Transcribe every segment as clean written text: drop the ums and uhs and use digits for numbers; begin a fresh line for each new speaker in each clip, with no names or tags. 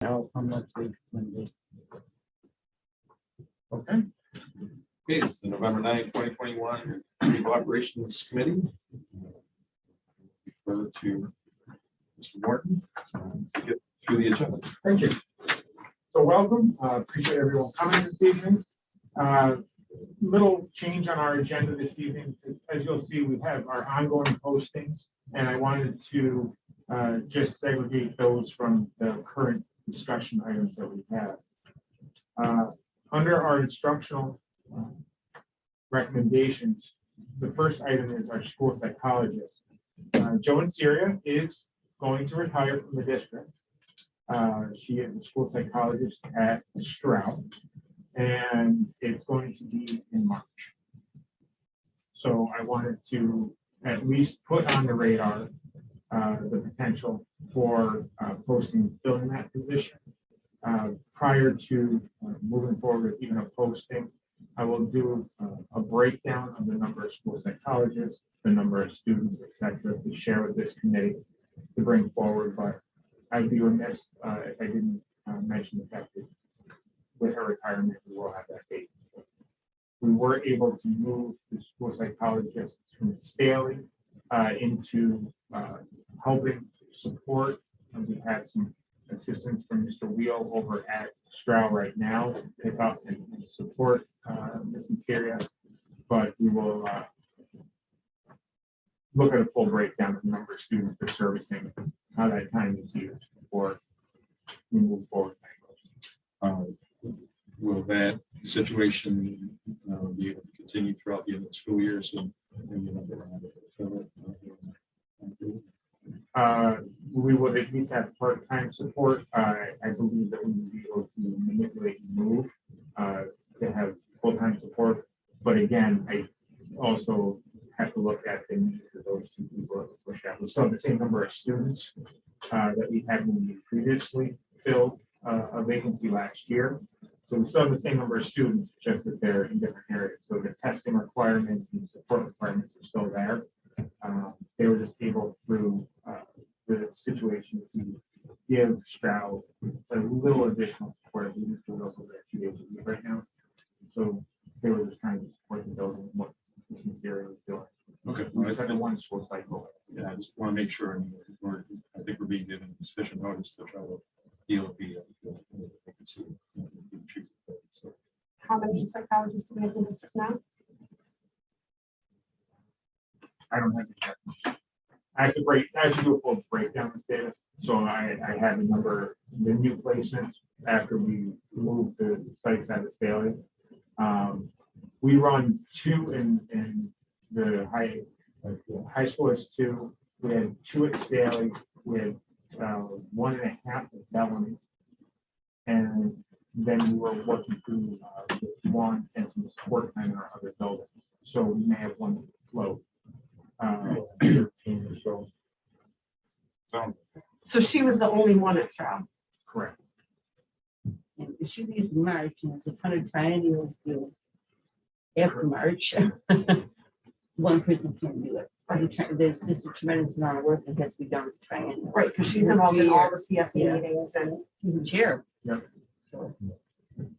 How much we Monday?
Okay. Okay, it's the November 9, 2021 People Operations Committee. Refer to Mr. Morton to get through the agenda.
Thank you. So welcome. Appreciate everyone coming this evening. Little change on our agenda this evening. As you'll see, we have our ongoing postings, and I wanted to just segregate those from the current discussion items that we have. Under our instructional recommendations, the first item is our school psychologist. Joan Syria is going to retire from the district. She is a school psychologist at Stroud, and it's going to be in March. So I wanted to at least put on the radar the potential for posting filling that position. Prior to moving forward with even a posting, I will do a breakdown of the number of school psychologists, the number of students, etc., to share with this committee to bring forward. But I'd be remiss if I didn't mention the fact that with her retirement, we will have that date. We were able to move the school psychologists from Staley into helping support, and we have some assistance from Mr. Wheel over at Stroud right now to pick up and support this interior, but we will look at a full breakdown of the number of students they're servicing, how that time is used before we move forward.
Will that situation be able to continue throughout the end of the school year? So
we would at least have part-time support. I believe that we will be able to manipulate and move to have full-time support. But again, I also have to look at the needs of those two people. We still have the same number of students that we had when we previously filled a vacancy last year. So we still have the same number of students, just that they're in different areas. So the testing requirements and support requirements are still there. They were just able through the situation to give Stroud a little additional support. We just do also there 2 days a week right now. So they were just trying to support the building, what this interior was doing.
okay,
We just had a one school cycle.
yeah, I just want to make sure. I think we're being given sufficient notice to try to deal with the vacancy. So,
How many psychologists do we have in the district now?
I don't have the check. I have to do a full breakdown of data. So I have a number, the new placements after we moved the sites out of Staley. We run two in the high school is two. We had two at Staley. We had 1.5 at Bellamy. And then we were working through one and some support time in our other building. So we may have one float.
So she was the only one at Stroud.
Correct.
And if she leaves in March, and it's a ton of triennials due after March. One person can't do it. There's just a tremendous amount of work that has to be done with triennials.
Right, because she's involved in all the CSD
Yeah.
meetings and
She's the chair.
Yep.
So,
And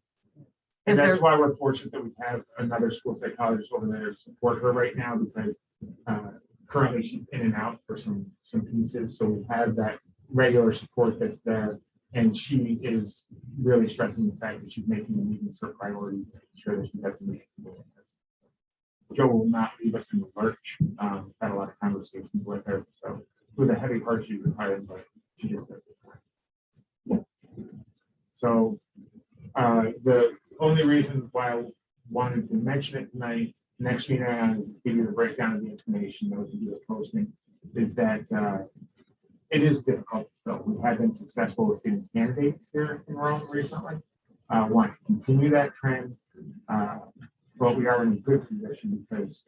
Is
that's
there-
why we're fortunate that we have another school psychologist over there to support her right now, because currently she's in and out for some pieces. So we have that regular support that's there. And she is really stressing the fact that she's making the meetings her priority, making sure that she has the meetings. Joe will not leave us in the lurch. Had a lot of conversations with her. So with a heavy heart, she's retired, but she just does it. So the only reason why I wanted to mention it tonight, next meeting, I'll give you the breakdown of the information, those of you that posting, is that it is difficult. So we have been successful with getting candidates here in Rome recently. Want to continue that trend, but we are in a good position because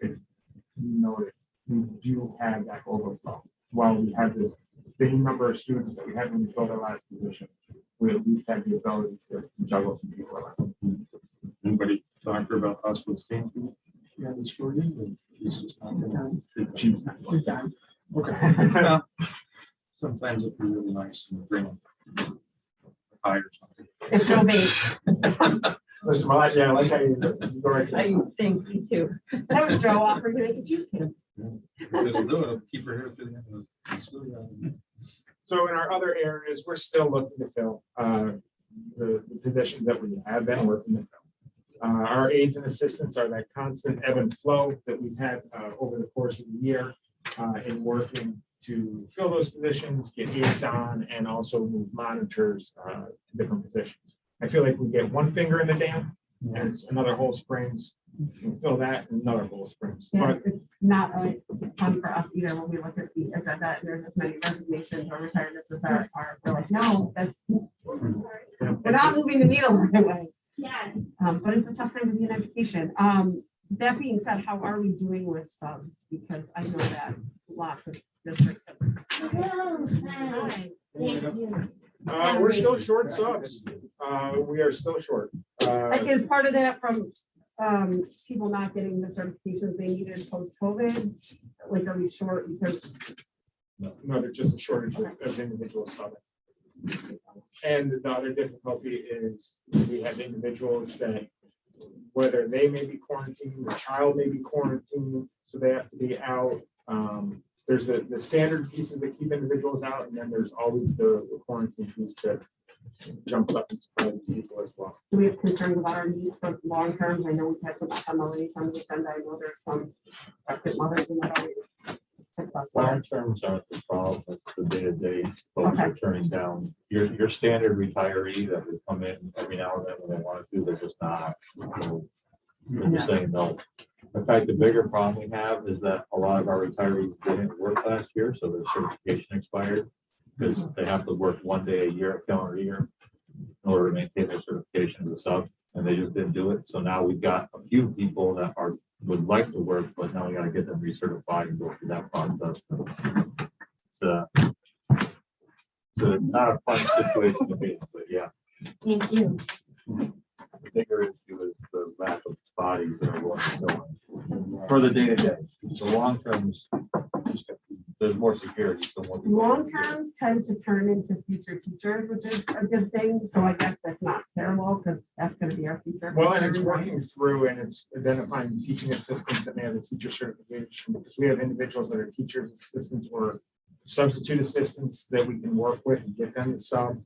we do have that overflow. While we have the same number of students that we had when we filled our last position, we at least have the ability to juggle some people around.
anybody talk to her about possible staying? Yeah, this for you.
She's not
We're done.
Okay. Sometimes if you're really nice and bring them. pie or something.
If Joe Bates,
Mr. Malat, yeah, I like how you go right
I
there.
think me too.
that was Joe offering to make a juice can.
It'll do it, it'll keep her here through the end of the school year.
So in our other areas, we're still looking to fill the positions that we have been working to fill. Our aides and assistants are that constant ebb and flow that we've had over the course of the year in working to fill those positions, get aides on, and also move monitors to different positions. I feel like we get one finger in the dam, and it's another hole springs. We fill that, and another hole springs.
Yeah,
But
it's not really fun for us either when we look at the agenda and there's as many resignations or retirements as there are. We're like, no, that's, we're not moving the needle right away.
Yeah.
But it's a tough time to be in education. That being said, how are we doing with subs? Because I know that lots of districts.
we're still short subs. We are still short.
Like, is part of that from people not getting the certifications they needed post-COVID? Like, are we short because?
No, there's just a shortage of individuals subbing. And the other difficulty is we have individuals that, whether they may be quarantined, the child may be quarantined, so they have to be out. There's the standard pieces that keep individuals out, and then there's always the quarantine piece that jumps up and surprises people as well.
Do we have concerns about our needs for long term? I know we've had some FMLA on the agenda. I know there's some affected mothers and that always.
Long terms aren't the problem, it's the day-to-day folks are turning down. Your standard retiree that would come in every now and then when they want to, they're just not, they're just saying no. In fact, the bigger problem we have is that a lot of our retirees didn't work last year, so their certification expired. Because they have to work one day a year, calendar year, in order to maintain their certification as a sub, and they just didn't do it. So now we've got a few people that would like to work, but now we gotta get them recertified and go through that process. It's not a fun situation to be in, but yeah.
Thank you.
The bigger issue is the lack of bodies that are willing to fill in for the day-to-day. The long terms, there's more security. So
Long terms tend to turn into future teachers, which is a good thing. So I guess that's not terrible because that's going to be our future.
Well, and it's working through and it's identifying teaching assistants that may have a teacher certification, because we have individuals that are teachers, assistants, or substitute assistants that we can work with and get them to sub.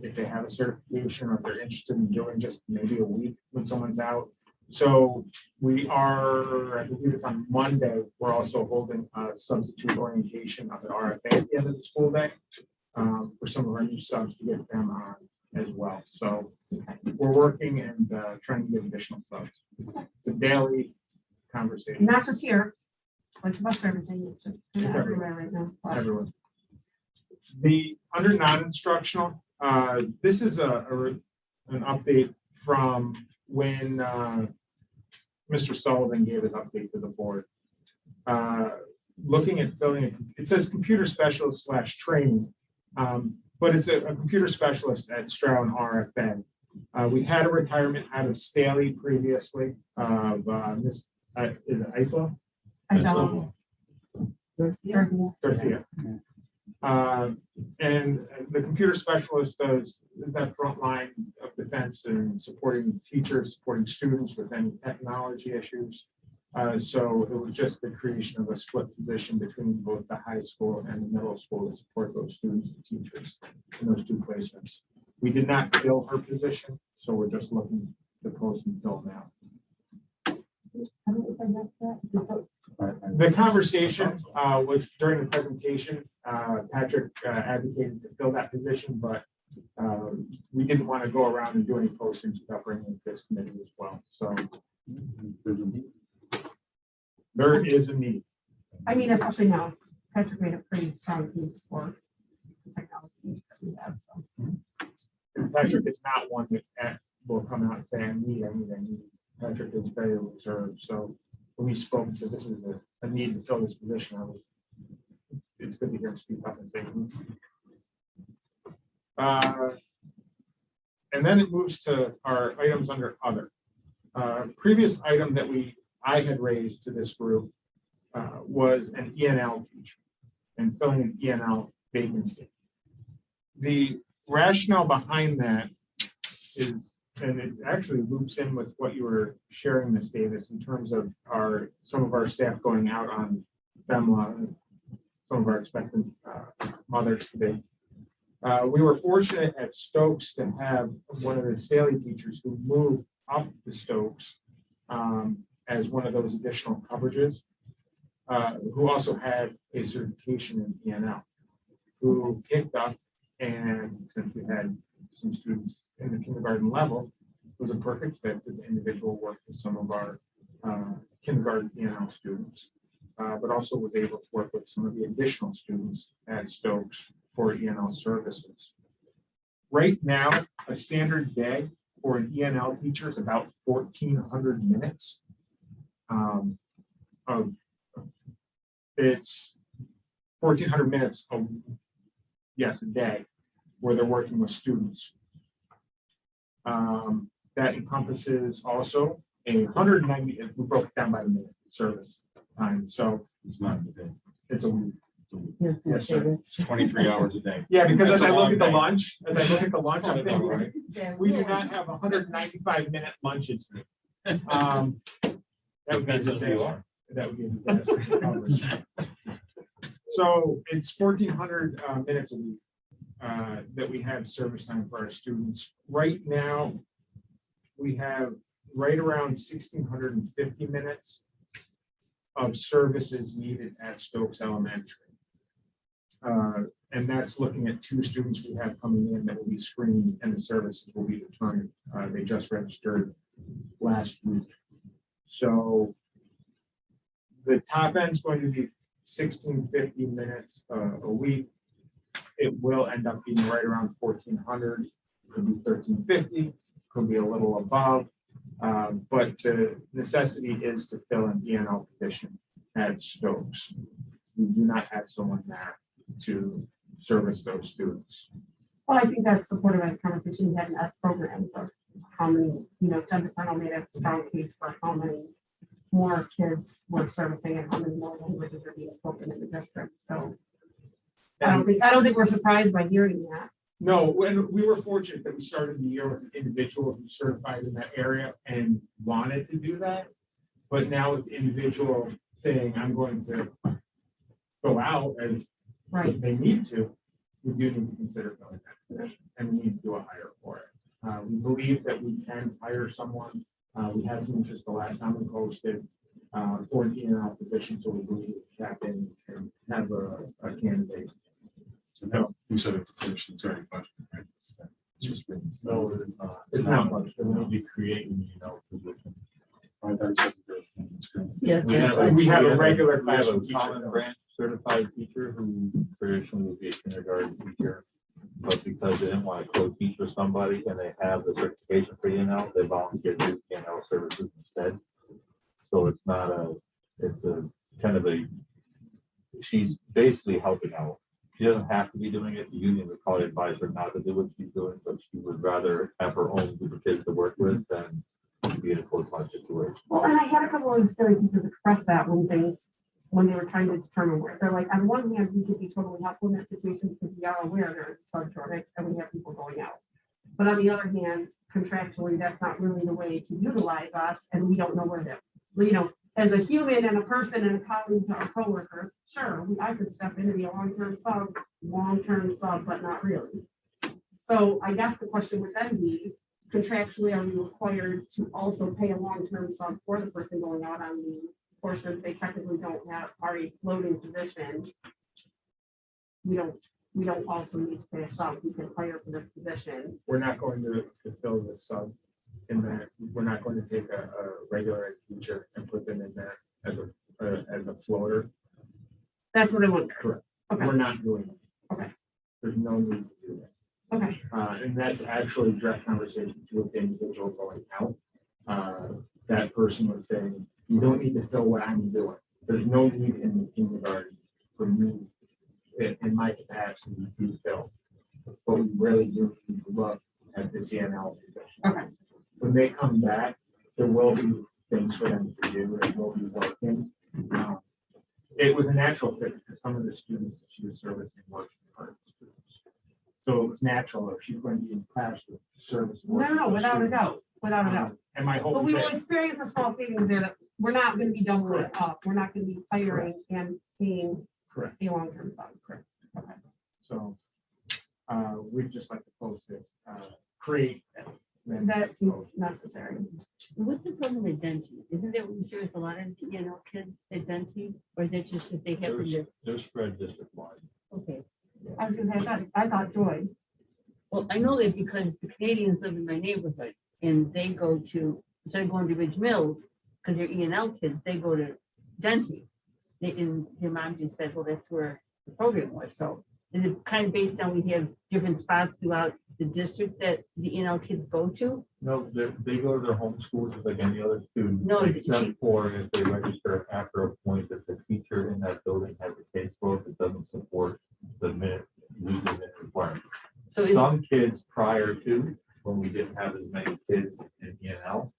If they have a certification or if they're interested in doing just maybe a week when someone's out. So we are, I believe it's on Monday, we're also holding a substitute orientation up at RFA at the end of the school day for some of our new subs to get them on as well. So we're working and trying to get additional subs. It's a daily conversation.
Not just here, like about everything. It's just
It's
everywhere right now. But
Everyone. The under non-instructional, this is an update from when Mr. Sullivan gave his update to the board. Looking at filling, it says computer specialist / training, but it's a computer specialist at Stroud RFN. We had a retirement out of Staley previously of Miss, is it Isla?
I don't.
Dorothea. And the computer specialist does that front line of defense and supporting teachers, supporting students with any technology issues. So it was just the creation of a split position between both the high school and the middle school to support those students and teachers in those two placements. We did not fill her position, so we're just looking to post and fill now. The conversation was during the presentation. Patrick advocated to fill that position, but we didn't want to go around and do any postings without bringing it to this committee as well. So there is a need.
I mean, especially now, Patrick made a pretty strong case for the technology that we have. So.
And Patrick is not one that will come out and say, I need. Patrick is very reserved. So when we spoke, so this is a need to fill this position. It's good to hear him speak up and say needs. And then it moves to our items under other. Previous item that I had raised to this group was an ENL teacher and filling an ENL vacancy. The rationale behind that is, and it actually loops in with what you were sharing, Ms. Davis, in terms of some of our staff going out on FEMLA, some of our expectant mothers today. We were fortunate at Stokes to have one of the Staley teachers who moved up to Stokes as one of those additional coverages, who also had a certification in ENL, who picked up, and since we had some students in the kindergarten level, it was a perfect fit for the individual work with some of our kindergarten ENL students, but also was able to work with some of the additional students at Stokes for ENL services. Right now, a standard day for an ENL teacher is about 1,400 minutes. It's 1,400 minutes a day where they're working with students. That encompasses also 190, we broke it down by the minute service time. So
It's not a day.
it's a week.
Yes, sir. It's 23 hours a day.
Yeah, because
That's
as
a
I look
long
at the
day.
lunch, I'm
Probably about
thinking,
right.
we do not have 195-minute lunches. That would be a disaster. That would be a disaster. So it's 1,400 minutes a week that we have service time for our students. Right now, we have right around 1,650 minutes of services needed at Stokes Elementary. And that's looking at 2 students we have coming in that will be screened and the services will be determined. They just registered last week. So the top end is going to be 1,650 minutes a week. It will end up being right around 1,400, could be 1,350, could be a little above. But the necessity is to fill an ENL position at Stokes. We do not have someone there to service those students.
Well, I think that's supported by the conversation we had in that program. So how many, Jen McDonald made a strong case for how many more kids we're servicing and how many more languages are being spoken in the district. So I don't think we're surprised by hearing that.
No, when we were fortunate that we started the year with an individual who certified in that area and wanted to do that. But now with the individual saying, I'm going to go out as
Right.
they need to, we do need to consider filling that position and we need to do a hire for it. We believe that we can hire someone. We had some interest the last time we posted for an ENL position, so we believe we tap in and have a candidate.
So that's, you said it's a position, it's already budgeted, right? It's just been.
No, it's not.
It's not much.
It will be creating, position.
I thought it said that it's good.
Yeah.
We have a regular
We have
classroom
a
teacher.
common branch certified teacher who traditionally would be a kindergarten teacher. But because they didn't want to co-teach with somebody and they have the certification for ENL, they volunteered to do ENL services instead. So it's not it's a kind of she's basically helping out. She doesn't have to be doing it. The union would probably advise her not to do what she's doing, but she would rather have her own group of kids to work with than be in a close-by situation.
Well, and I had a couple of the Staley teachers express that when they were trying to determine where they're like, on one hand, we could be totally helpful in that situation because we are aware there's a sub shortage and we have people going out. But on the other hand, contractually, that's not really the way to utilize us, and we don't know where they're, as a human and a person and a colleague to our coworkers, sure, I could step in and be a long-term sub, but not really. So I guess the question would then be, contractually, are we required to also pay a long-term sub for the person going out on leave? Or since they technically don't have already floating position, we don't also need to pay a sub. We can hire for this position.
We're not going to fill the sub in that. We're not going to take a regular teacher and put them in there as a floater.
That's what I wonder.
Correct.
Okay.
We're not doing it.
Okay.
There's no need to do that.
Okay.
And that's actually direct conversation with the individual going out. That person was saying, you don't need to fill what I'm doing. There's no need in the kindergarten for me in my capacity to fill. But we really do need to look at the CNL position.
Okay.
When they come back, there will be things for them to do. It will be working. It was a natural fit because some of the students that she was servicing were kindergarten students. So it was natural if she's going to be in class with service.
No, without a doubt, without a doubt.
And my hope
But
is
we will
that,
experience a small savings there that we're not gonna be doubling it up. We're not gonna be hiring and paying
correct,
a long-term sub.
correct. So, we'd just like to post this, create.
That seems necessary.
What's the problem with Denti? Isn't that what we service a lot of, kids at Denti? Or is that just that they happen to,
They're spread district wide.
okay.
I was gonna say, I thought Joy.
Well, I know that because the Canadians live in my neighborhood and they go to, instead of going to Ridge Mills, because they're E&L kids, they go to Denti. And your mom just said, well, that's where the program was. So is it kind of based on we have different spots throughout the district that the E&L kids go to?
No, they go to their home schools just like any other student.
No,
Except for if they register after a point that the teacher in that building has a caseload that doesn't support the legal requirement.
So is,
Some kids prior to, when we didn't have as many kids in E&L,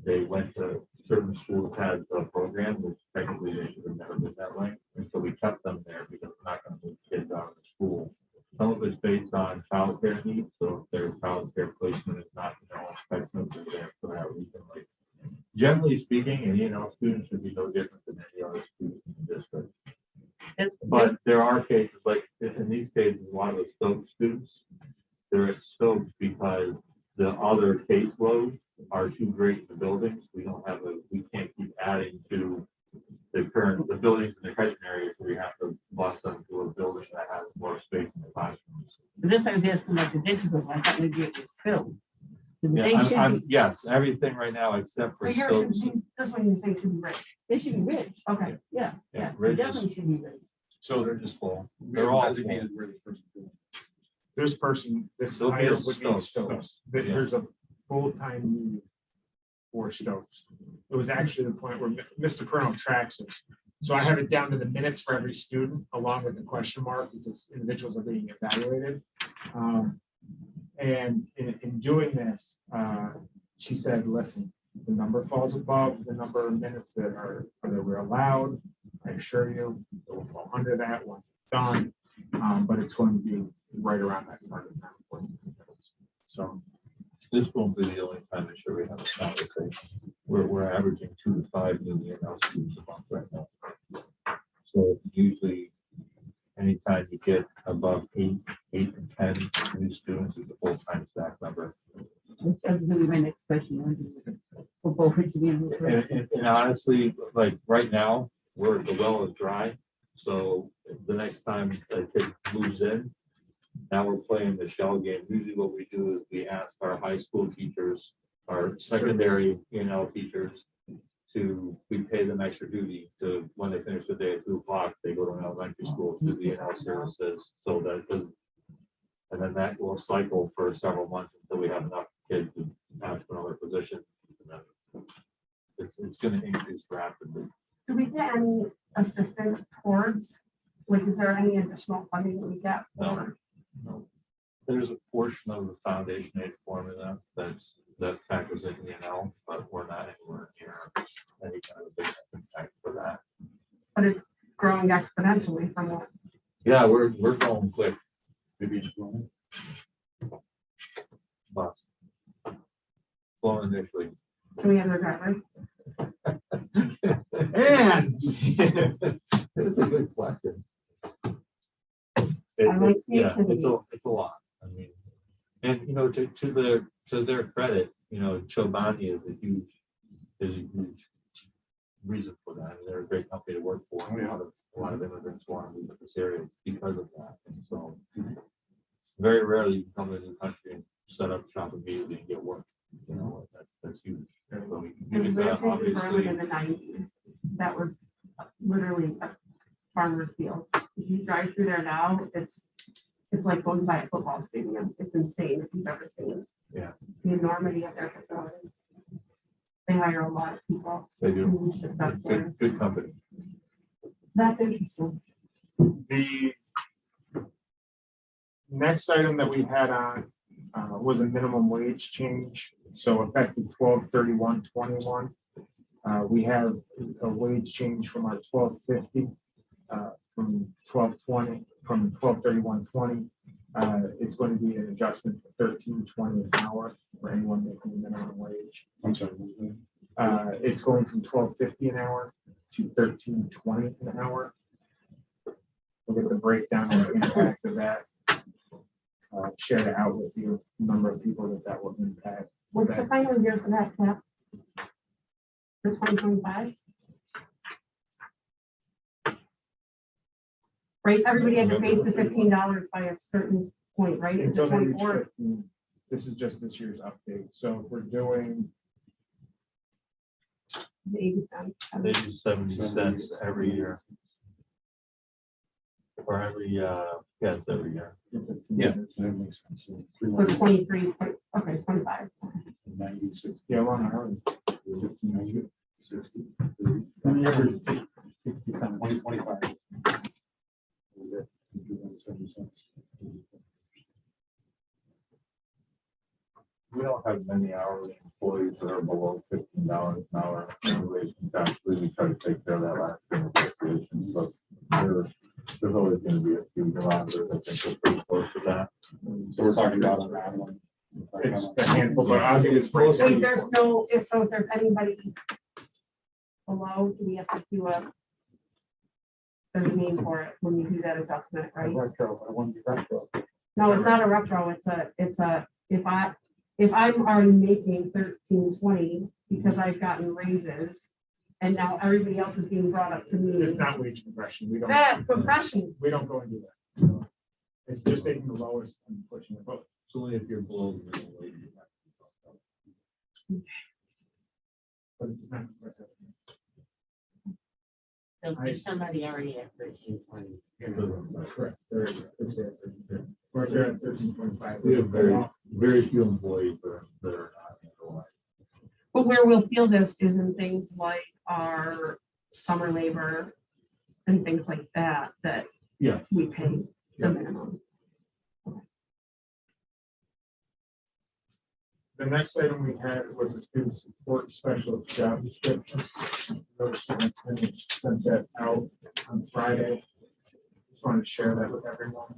they went to certain schools had a program, which technically they should have never been that way. And so we kept them there because we're not going to move kids out of the school. Some of it's based on childcare needs, so if their childcare placement is not, expected, they're there for that reason. Like, generally speaking, and students should be no different than any other students in the district. But there are cases, like in these cases, a lot of the Stokes students, they're at Stokes because the other caseloads are too great in the buildings. We can't keep adding to the buildings in the catchment areas, so we have to bus them to a building that has more space in the classrooms.
this I was asking about the digital one, I thought maybe it was filled.
Yeah,
They should be,
yes, everything right now except for
But here,
Stokes.
this one you say should be rich.
they should be rich.
Okay.
Yeah,
Yeah,
they
Ridge
definitely
is,
should be rich.
So
they're just full.
we
They're
have
all
designated where this person goes.
This person, this
They'll be
hire
at
would be
Stokes.
Stokes.
Yeah.
There's a full-time need for Stokes. It was actually the point where Mr. Colonel tracks it. So I have it down to the minutes for every student, along with the question mark, because individuals are being evaluated. And in doing this, she said, listen, the number falls above the number of minutes that we're allowed. I assure you, it will fall under that once it's done. But it's going to be right around that target time.
So this won't be the only time this year we have a conversation. We're averaging 2 to 5 new E&L students a month right now. So usually anytime you get above 8 to 10 new students is a full-time staff member.
That's gonna be my next question. For both of you.
And honestly, like right now, the well is dry. So the next time a kid moves in, now we're playing the shell game. Usually what we do is we ask our high school teachers, our secondary, teachers, we pay them extra duty to, when they finish the day at 2 o'clock, they go to an elementary school to do the in-house services. So that does, and then that will cycle for several months until we have enough kids to ask for another position. And then it's going to increase rapidly.
Do we get any assistance towards, like, is there any additional funding that we get?
No. No. There's a portion of the foundation aid formula that factors in E&L, but we're not anywhere near any kind of big impact for that.
But it's growing exponentially from what?
Yeah, we're going quick. Maybe bust. Slow initially.
Can we have their drivers?
And
It's a good question.
I like
Yeah,
creativity.
it's a lot. I mean, and to their credit, Chobani is a huge reason for that. And they're a great company to work for. And a lot of immigrants want to move to this area because of that. And so very rarely you come to the country and set up shop immediately and get work. That's huge. So
And we're thinking
obviously,
in the 90s. That was literally a farmer's field. If you drive through there now, it's like going by a football stadium. It's insane if you've ever seen.
Yeah.
The enormity of their facility. They hire a lot of people.
they do
who should have there.
good company.
That's interesting.
the next item that we had on was a minimum wage change. So effective 12/31/21. We have a wage change from our 12/50 from 12/20 from 12/31/20 It's going to be an adjustment to $13.20 an hour for anyone making the minimum wage.
I'm sorry.
It's going from $12.50 an hour to $13.20 an hour. We'll get the breakdown of the impact of that. Share it out with you, the number of people that will impact.
What's the final year for that cap? For 2025? Right, everybody had to pay the $15 by a certain point, right? It's
Until they reach
24.
15. This is just this year's update. So if we're doing,
The 80 cents.
They do 70 cents every year. Or every, yeah, it's every year.
Yeah, that makes sense.
So 23, okay, 25.
96.
yeah, we're on our own.
60. 2025.
We don't have many hourly employees that are below $15 an hour. Anyways, we try to take care of that last negotiation, but there's always going to be a few around there. I think we're pretty close to that.
So we're talking about around one.
It's a handful, but I'll give you a
Wait,
breakdown.
there's no, if there's anybody below, do we have to do there's a name for it when you do that adjustment, right?
Retro, I want to be retro.
No, it's not a retro, if I'm already making $13.20 because I've gotten raises and now everybody else is being brought up to me.
It's not wage compression. We don't.
That compression,
We don't go into that. No. It's just taking the lowest and pushing it both.
It's only if you're below the minimum wage.
But it's not compressive.
So there's somebody already at 13.20.
Correct. There is. It's at 13. Or if they're at 13.5.
We have very few employees that are not employed.
but where we'll feel this is in things like our summer labor and things like that,
Yeah.
we pay the
Yeah.
minimum.
The next item we had was a student support specialist job description. Those superintendent sent that out on Friday. Just wanted to share that with everyone.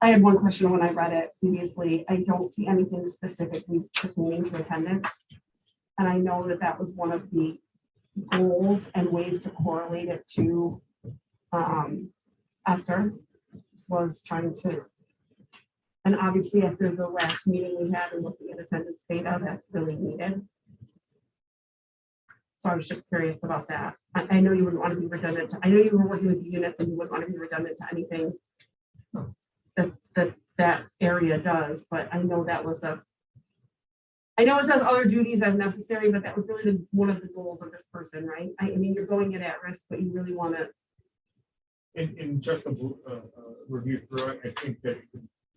I had one question when I read it previously. I don't see anything specifically pertaining to attendance. And I know that that was one of the goals and ways to correlate it to ESSER was trying to, and obviously after the last meeting we had and looking at attendance data, that's really needed. So I was just curious about that. I know you wouldn't want to be redundant. I know you were working with the units and you wouldn't want to be redundant to anything that area does, but I know that was I know it says other duties as necessary, but that was really one of the goals of this person, right? I mean, you're going in at risk, but you really want to.
In just a review through it, I think that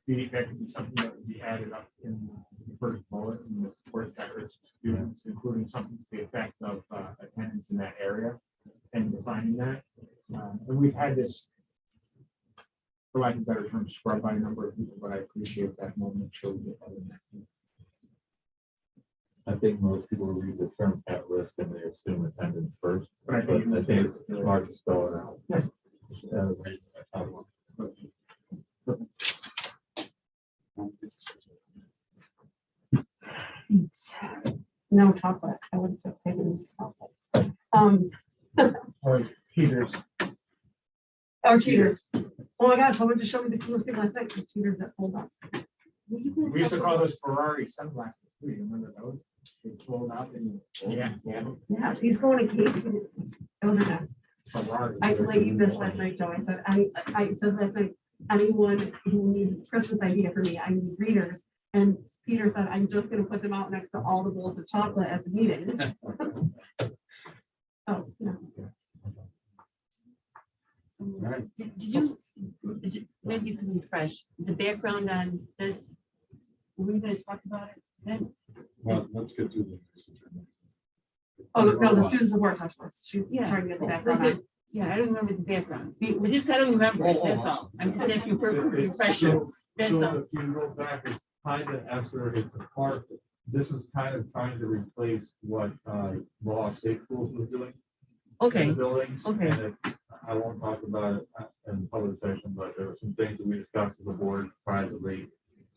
could be something that would be added up in the first bullet in the support efforts to students, including something to the effect of attendance in that area and defining that. And we've had this, for lack of a better term, scrubbed by a number of people, but I appreciate that moment. Sure we get that in there.
I think most people read the term at risk and they assume attendance first.
But I think
But I think it's smart to spell it out.
Yeah.
No chocolate. I would have just taken chocolate.
Or Peters.
Or cheaters. Oh my God, someone just showed me the coolest thing last night. The cheaters that pulled up.
We used to call those Ferrari sunglasses too. You remember those? They fold out and yeah.
Yeah, these go in a case. Those are nice.
Ferrari.
I played you this last night, Joe. I said last night, anyone who needs Christmas idea for me, I need readers. And Peter said, I'm just gonna put them out next to all the bowls of chocolate at the meetings. Oh, yeah.
Did you, maybe you can refresh the background on this? Were we gonna talk about it then?
Well, let's get through the.
Oh, no, the students of work specialist. She's
Yeah.
trying to get the background on.
Yeah, I don't remember the background. We just gotta remember it, that's all. I'm just asking for a refresher. That's all.
So if you go back, it's kind of after it's a part, this is kind of trying to replace what law safe schools was doing. In
Okay,
the buildings.
okay.
And I won't talk about it in public session, but there were some things that we discussed as a board privately.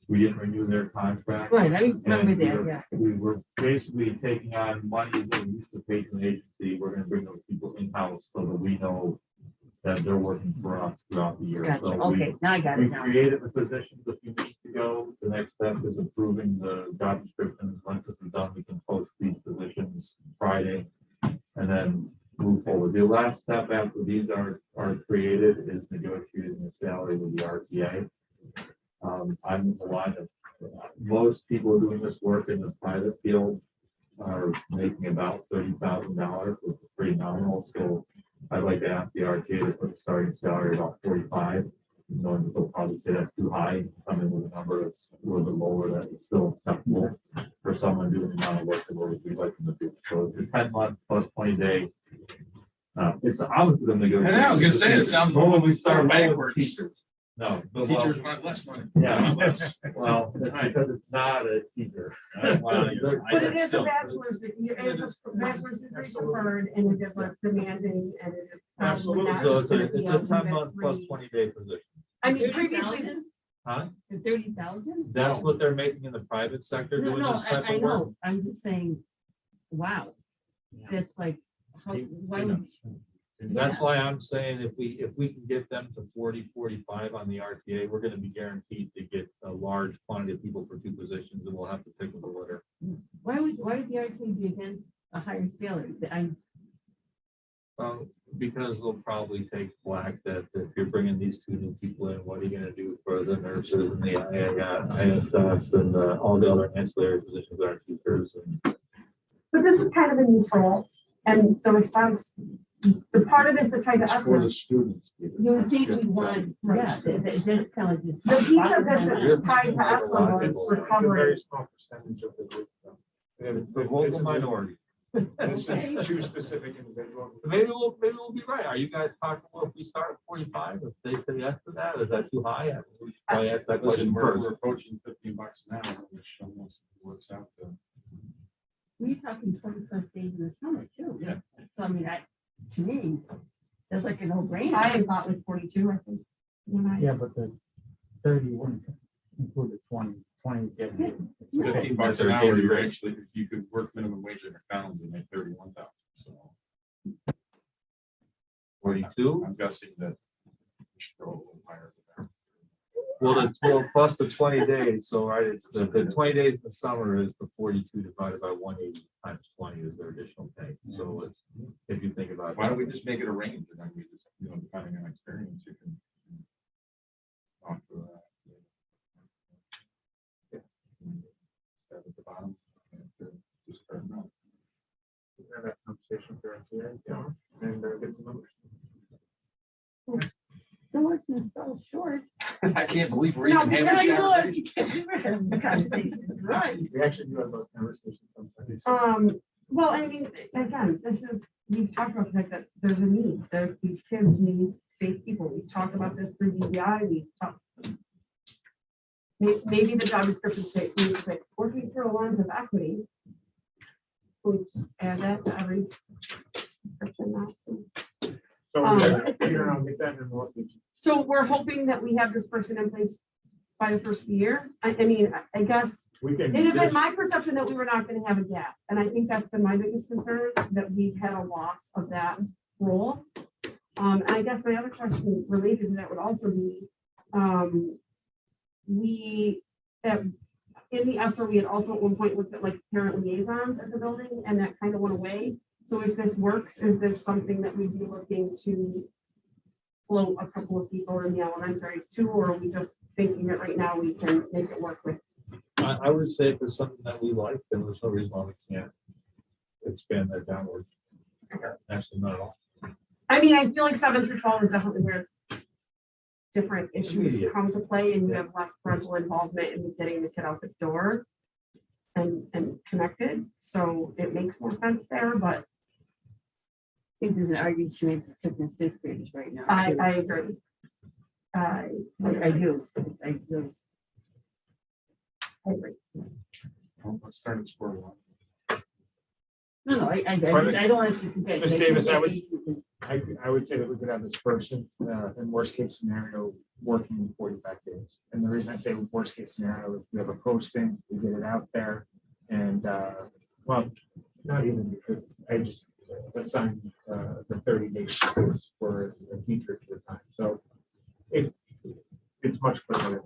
We didn't renew their contract.
Right, I remember
And we
that,
were-
yeah.
We were basically taking on money that we used to pay to an agency. We're gonna bring those people in-house so that we know that they're working for us throughout the year.
Gotcha,
So we-
okay, now I got
We
it now.
created the positions a few weeks ago. The next step is approving the job descriptions. Once this is done, we can post these positions Friday and then move forward. The last step after these are created is negotiating the salary with the RTA. I'm the one of, most people doing this work in the private field are making about $30,000, which is pretty nominal. So I'd like to ask the RTA to put a starting salary about 45, knowing that they'll probably say that's too high, come in with a number that's a little bit lower, that is still acceptable for someone doing the amount of work that we'd like them to do. So it's a 10-month plus 20-day. It's the opposite of negotiation.
I was gonna say, it sounds
When we start
backwards.
teachers. No. but
Teachers want less money.
Yeah.
Not less.
Well, that's because it's not a teacher.
But it is a
Still,
bachelor's, degree. It is a bachelor's degree preferred, and it is like demanding, and it is.
Absolutely.
not
So
just gonna be
it's a
a
10-month plus
three-
20-day position.
I mean, previously,
30,000?
Huh?
30,000?
That's what they're making in the private sector
No,
doing
no,
this type
I
of work.
know, I'm just saying, wow, that's like, how, why would,
That's why I'm saying if we can get them to 40, 45 on the RTA, we're gonna be guaranteed to get a large quantity of people for 2 positions, and we'll have to pick up the litter.
why would the RT be against a higher salary?
Because they'll probably take flack that if you're bringing these 2 new people in, what are you gonna do for the nurses and the ISS and all the other ancillary positions, our teachers and.
but this is kind of a neutral, and the response, the part of this that tried to us.
For the students.
You would think we want, yeah, that's kind of just.
The piece of this that tied to us was
It's a
recovery.
very small percentage of the group. though. And
It's the vocal minority.
This is 2 specific individuals.
Maybe we'll be right. Are you guys comfortable if we start at 45? If they say yes to that, is that too high? We should probably ask that
Listen,
question
we're
first.
approaching $15 an hour, which almost works out to.
We're talking 21st days in the summer too.
Yeah.
So I mean, to me, that's like a no-brainer.
I thought with 42, I think. When I.
Yeah, but the 30 wouldn't include the 20 given.
$15 an hour, you're actually, you could work minimum wage at McDonald's and make 31,000, so.
42?
I'm guessing that. we should go a little higher than that.
Well, the 12 plus the 20 days, so right, it's the 20 days in the summer is the 42 divided by 180 times 20 is their additional pay. So it's, if you think about it.
Why don't we just make it a range and then we just, depending on experience, you can. Offer that. Yeah. Start at the bottom. And just start around.
Have that conversation with the RTA, yeah, and get some numbers.
The work is so short.
I can't believe we're
No,
even having
because
this
you know what?
conversation.
Conversation, right.
We actually do have those conversations sometimes.
Well, I mean, again, this is, we've talked about the fact that there's a need, these kids need safe people. We've talked about this through DEI, we've talked. Maybe the job description say, working through a lens of equity. We just add that to every. description now.
So
Um,
I'll get that and we'll.
So we're hoping that we have this person in place by the first year. I mean, I guess
We can.
it had been my perception that we were not gonna have a gap, and I think that's been my biggest concern, that we've had a loss of that role. And I guess my other question related to that would also be, in the ESER, we had also at one point looked at like parent liaisons at the building, and that kind of went away. So if this works, is this something that we'd be looking to float a couple of people in the elementaries too, or are we just thinking that right now we can make it work with?
I would say if it's something that we like, then there's no reason why we can't expand that downward. Actually, not at all.
I mean, I feel like 7 through 12 is definitely where different issues
Immediate.
come to play, and you have less parental involvement in getting the kid out the door and connected. So it makes more sense there, but
I think there's an argument to make for fifth and 5th graders right now.
I
too.
agree. I
I do. I do.
I agree.
Well, let's start at square one.
No, I don't want to forget.
Ms. Davis, I would- I would say that we could have this person, in worst case scenario, working 45 days. And the reason I say worst case scenario is we have a posting, we get it out there, and, well, not even, because I just assigned the 30 days course for a teacher to the time. So it's much quicker than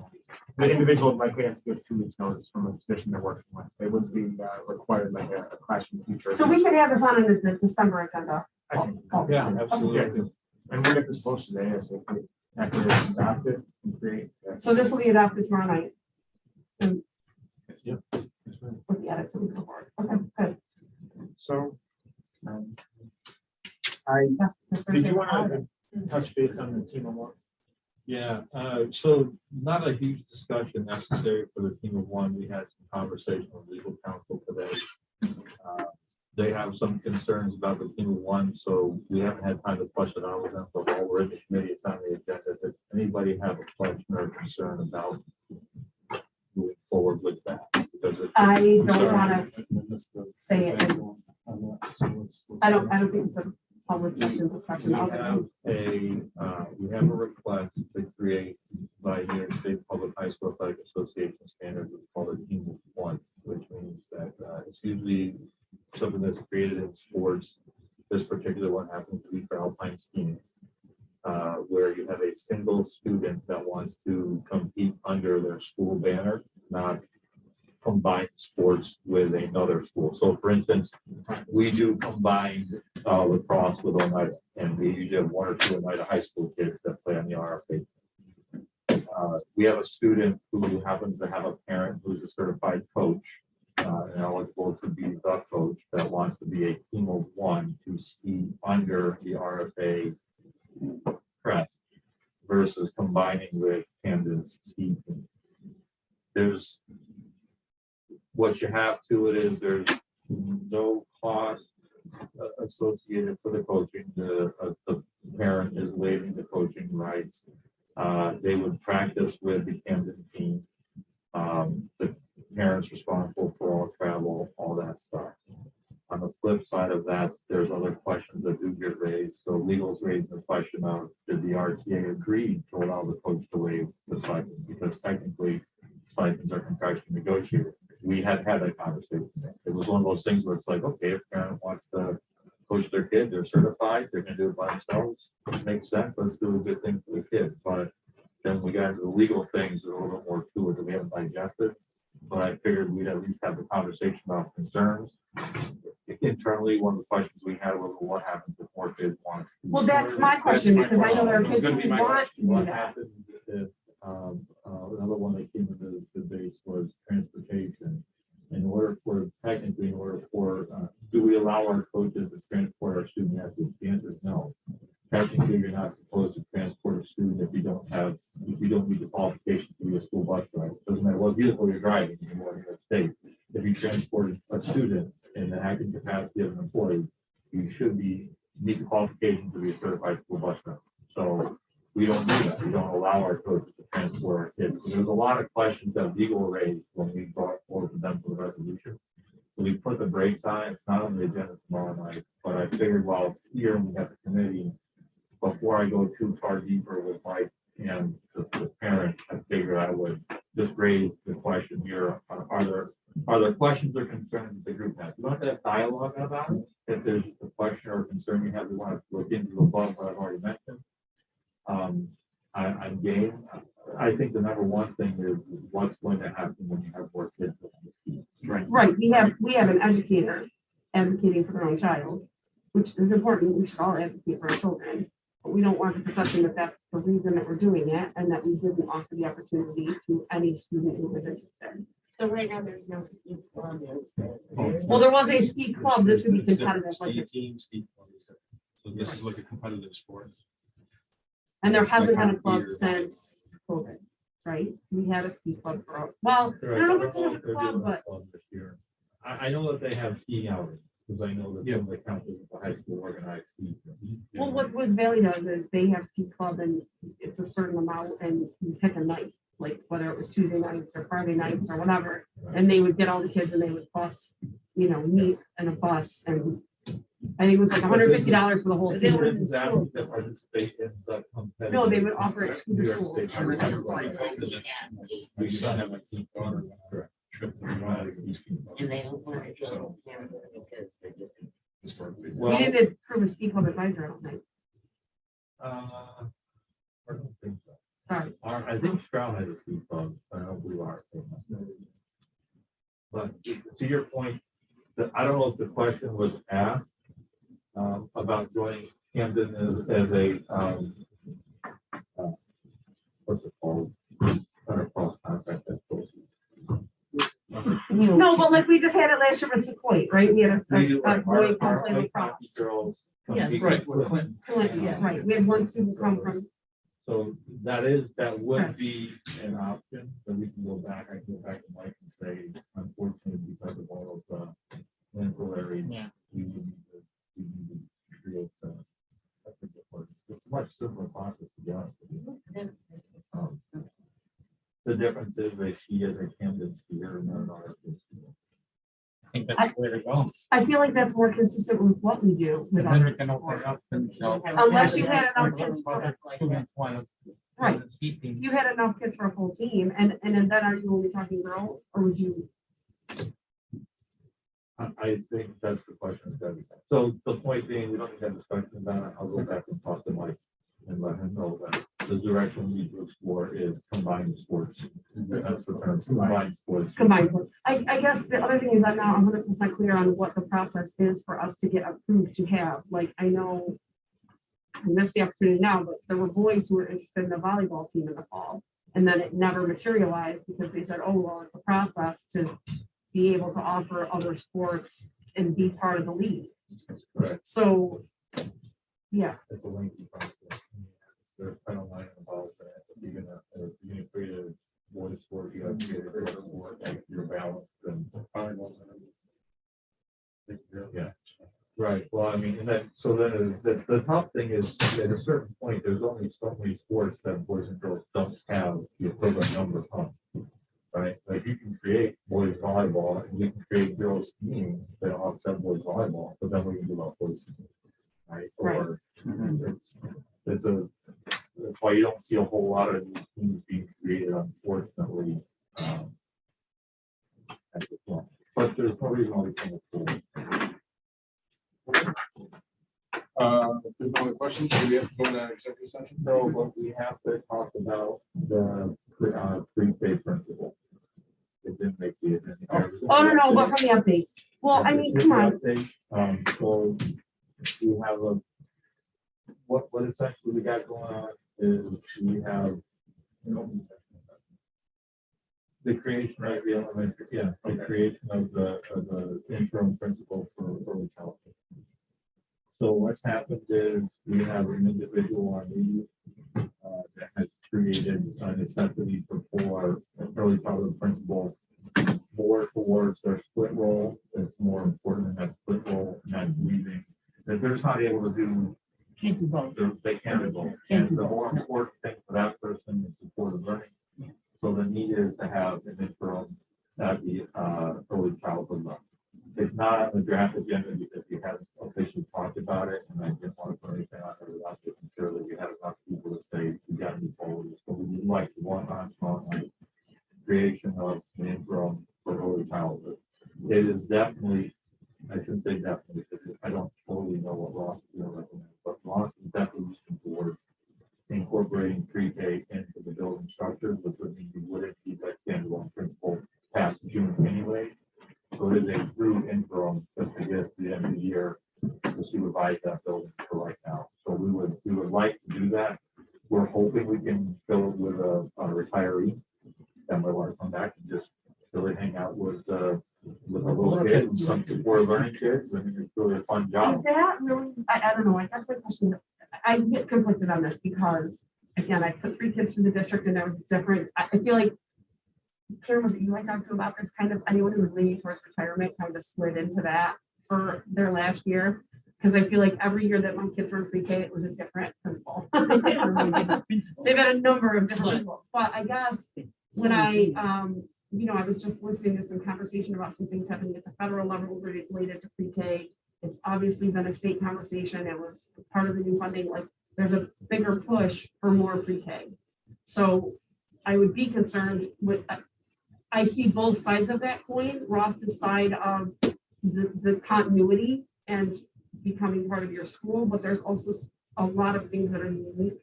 the individual would likely have to give 2 weeks notice from a position they're working with. They wouldn't be required like a classroom teacher.
So we could have this on in the December agenda.
I think.
Yeah,
Yeah,
absolutely.
and we'll get this posted ASAP after it's adopted and create.
So this will be adopted tomorrow night
Yep. That's right.
with the edits and so forth. Okay, good.
So, I,
That's
did you
Thursday.
want to touch base on the team of one?
Yeah, so not a huge discussion necessary for the team of one. We had some conversation with legal counsel today. They have some concerns about the team of one, so we haven't had time to flush it out with them. But while we're in the committee, it's on the agenda. Does anybody have a question or concern about moving forward with that? Because it's
I don't
concern.
want to say it. I don't think it's a public session discussion.
We have a request to create by New York State Public High School Athletic Association standards, what's called a team of one, which means that it's usually something that's created in sports. This particular one happens to be for alpine skiing, where you have a single student that wants to compete under their school banner, not combine sports with another school. So for instance, we do combined lacrosse with Oneida, and we usually have 1 or 2 Oneida high school kids that play on the RFA. We have a student who happens to have a parent who's a certified coach and eligible to be the coach that wants to be a team of one to ski under the RFA crest versus combining with Camden's ski team. There's what you have to it is there's no cost associated for the coaching. The parent is waiving the coaching rights. They would practice with the Camden team. The parent's responsible for all travel, all that stuff. On the flip side of that, there's other questions that do get raised. So legal's raising the question of, did the RTA agree to allow the coach to waive the stipend? Because technically stipends are contractually negotiated. We had that conversation. It was one of those things where it's like, okay, if a parent wants to coach their kid, they're certified, they're gonna do it by themselves. It makes sense, let's do a good thing for the kid. But then we got into the legal things, there's a little bit more to it that we haven't digested. But I figured we'd at least have the conversation about concerns. Internally, one of the questions we had was, well, what happens if more kids want?
Well, that's my question,
my
because I know there are
question.
kids
It was gonna
who
be my
want to do
What
that.
happens if, another one that came into the base was transportation. In order for, do we allow our coaches to transport our student athletes? The answer is no. Technically, you're not supposed to transport a student if you don't meet the qualifications to be a school bus driver. Doesn't matter what vehicle you're driving in New York State. If you transport a student in the acting capacity of an employee, you should meet the qualifications to be a certified school bus driver. So we don't do that. We don't allow our coaches to transport our kids. So there's a lot of questions that legal raised when we brought forward to them for the resolution. So we put the brakes on it. It's not on the agenda tomorrow night, but I figured while it's here and we have the committee, before I go too far deeper with Mike and the parent, I figured I would just raise the question here. Are there questions or concerns that the group has? You want to have dialogue about it? If there's a question or concern you have, we want to look into above what I've already mentioned. I'm game. I think the number one thing is what's going to happen when you have more kids.
Right, we have an educator advocating for their own child, which is important. We should all advocate for our children. But we don't want the perception that that's the reason that we're doing it and that we didn't offer the opportunity to any student who was interested.
So right now, there's no ski club. is there?
Well, there was a ski club. This would be competitive,
Ski
like,
team, ski club. So this is like a competitive sport.
and there hasn't been a
Like
club
beer.
since COVID, right? We had a ski club for, well, I don't know if it's a club, but
I know that they have skiing outings, because I know that some of the counties at the high school organize ski.
well, what Valley does is they have ski club and it's a certain amount and you pick a night, like whether it was Tuesday nights or Friday nights or whatever. And they would get all the kids and they would bus, meet in a bus and I think it was like $150 for the whole
They
season.
were-
This is actually to participate in the competitive-
No, they would offer it to the
New York
schools.
State Competitive.
We used to have a daughter trip to the United States.
And they don't want to
So-
go there because they're just.
Historically.
Well-
We didn't approve a ski club advisor, I don't think.
I don't think so.
Sorry.
I think Stroud has a few clubs, I don't believe ours. But to your point, I don't know if the question was asked about joining Camden as a, what's it called? Under cross contract, that's supposed to-
No, but like we just had it last year with Sequoia, right? We had
We do,
a
like,
boy
our
come play
ice
with
hockey
cross.
girls
Yeah,
compete
Right,
with
with Clinton.
Yeah, right. We had one student come from,
So that would
Correct.
be an option, but we can go back, I can go back to Mike and say, unfortunately, because of all of the ancillary,
Yeah.
we need to create it's a much simpler process to be honest with you. The difference is they ski as a Camden skier and not ours.
I think that's where to go.
I feel like that's more consistent with what we do with
And then we
other
can open it
sports.
up and.
Unless you had enough kids for-
Students want to.
Right. If
Keeping.
you had enough kids for a full team, and then are you only talking girls, or would you?
I think that's the question. So the point being, we don't need to have discussion about it. I'll go back and talk to Mike and let him know that the direction we need to explore is combined sports. That's the term, combined sports.
Combined. I guess the other thing is I'm not 100% clear on what the process is for us to get approved to have. Like, I know I missed the opportunity now, but there were boys who were interested in the volleyball team in the fall. And then it never materialized because they said, oh, well, it's a process to be able to offer other sports and be part of the league.
Correct.
So, yeah,
It's a lengthy process. There's kind of line involved in it. If you're gonna create a boys sport, you have to create a girls sport, like your balance and. Yeah, right. Well, I mean, and then, so then the top thing is, at a certain point, there's only so many sports that boys and girls don't have the equivalent number of. Right, like you can create boys volleyball and you can create girls skiing that offset boys volleyball, but then we can do about boys. Right, or it's that's why you don't see a whole lot of these teams being created, unfortunately. At this point. But there's no reason why we can't afford.
If there's no other questions, do we have to go into executive session?
No, but we have to talk about the pre-K principle. It didn't make the agenda.
oh, no, but from the update. Well, I mean, come on.
So we have what essentially we got going on is we have the creation of the elementary, the creation of the interim principal for early childhood. So what's happened is we have an individual on leave that has created a necessity for early childhood principal more towards their split role. It's more important than that split role, and that's leaving. If they're just not able to do,
Can't do both.
they can't do both. And the more important thing for that person is supportive learning. So the need is to have an interim at the early childhood level. It's not on the draft agenda because we haven't officially talked about it, and I didn't want to put anything on it without making sure that we had enough people to say we got to move forward. So we would like to want on creation of an interim for early childhood. It is definitely, I shouldn't say definitely, because I don't totally know what Ross is going to recommend, but Ross is definitely looking towards incorporating pre-K into the building structures, which would mean you wouldn't be that standalone principal past June anyway. So it is a true interim that to get to the end of the year to supervise that building for right now. So we would like to do that. We're hoping we can fill it with a retiree that might want to come back and just really hang out with the little kids and some support learning kids. I mean, it's really a fun job.
Is that really, I don't know, I guess my question, I get conflicted on this because, again, I put 3 kids through the district and there was different, I feel like, Karen, was it you I talked to about this kind of, anyone who was leaning towards retirement kind of slid into that for their last year? Because I feel like every year that my kids were in pre-K, it was a different principal. They've had a number of different principals, but I guess when I was just listening to some conversation about some things happening at the federal level related to pre-K It's obviously been a state conversation. It was part of the new funding, like, there's a bigger push for more pre-K. So I would be concerned with, I see both sides of that coin, Ross's side of the continuity and becoming part of your school, but there's also a lot of things that are unique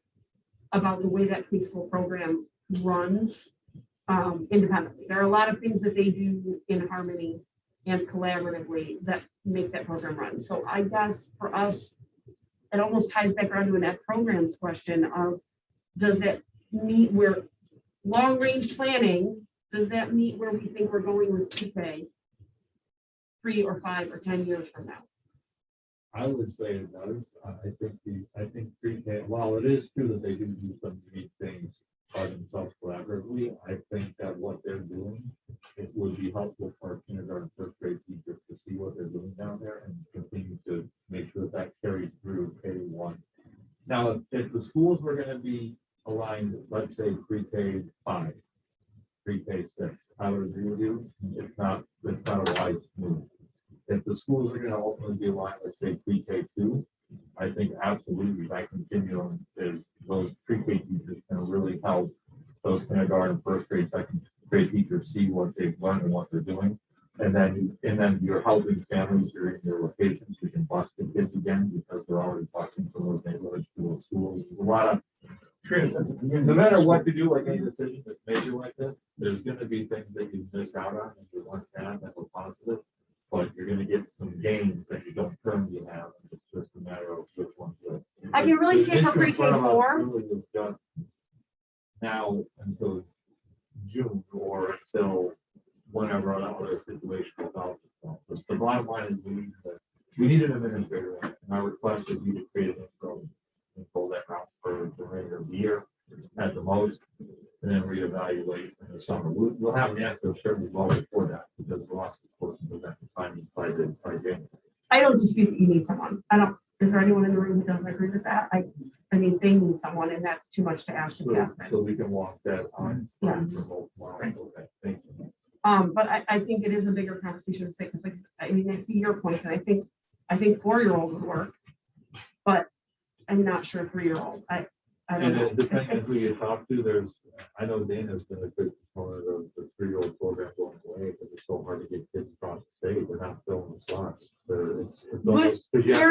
about the way that preschool program runs independently. There are a lot of things that they do in harmony and collaboratively that make that program run. So I guess for us, it almost ties back around to an ed programs question of, does that meet where long-range planning, does that meet where we think we're going with pre-K 3 or 5 or 10 years from now?
I would say it does. I think pre-K, while it is true that they do some unique things by themselves collaboratively, I think that what they're doing, it would be helpful for our kindergarten, first grade teachers to see what they're doing down there and continue to make sure that carries through K-1. Now, if the schools were gonna be aligned, let's say pre-K 5, pre-K 6, I would agree with you. It's not a wise move. If the schools are gonna ultimately be aligned, let's say pre-K 2, I think absolutely that continuum is, those pre-K teachers can really help those kindergarten, first grade, second grade teachers see what they've learned and what they're doing. And then you're helping families during their locations who can bus the kids again because they're already busing from those neighborhoods to those schools. A lot of, no matter what you do, like any decision that's major like this, there's gonna be things that you miss out on and you want to have that were positive. But you're gonna get some gains that you don't currently have. It's just a matter of which one's good.
I can really see it for pre-K 4.
Really is just now until June or until whenever another situation resolves itself. But the bottom line is we need an administrator, and our request is you to create an interim and pull that out for the remainder of the year at the most, and then reevaluate in the summer. We'll have an answer certainly well before that, because the loss of course of that timing by January.
I don't dispute that you need someone. Is there anyone in the room who doesn't agree with that? I mean, they need someone, and that's too much to ask.
So we can walk that on.
Yes.
Okay, thank you.
But I think it is a bigger conversation to say, because like, I mean, I see your points, and I think 4-year-old would work, but I'm not sure 3-year-old. I don't
And
know.
it depends on who you talk to. I know Dana's been a good component of the 3-year-old program going away, because it's so hard to get kids across the state. They're not filling the slots.
We're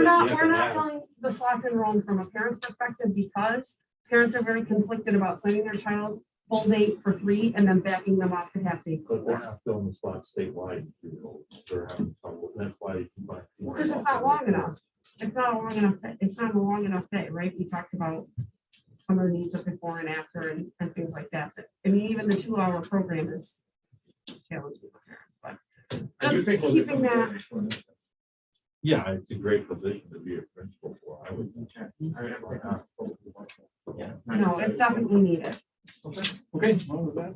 not filling the slots enrolled from a parent's perspective, because parents are very conflicted about sending their child full day for 3 and then backing them off to half day.
But they're not filling the slots statewide. They're having trouble. That's why.
Because it's not long enough. It's not a long enough. It's not a long enough day, right? We talked about some of the needs of before and after and things like that. But, I mean, even the 2-hour program is challenging for parents. But just keeping that.
Yeah, it's a great position to be a principal for. I would.
No, it's definitely needed.
Okay, well, with that,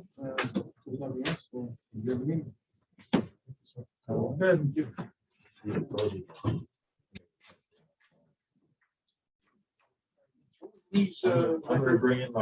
nothing else, we'll adjourn the meeting. These,
I'm gonna bring in my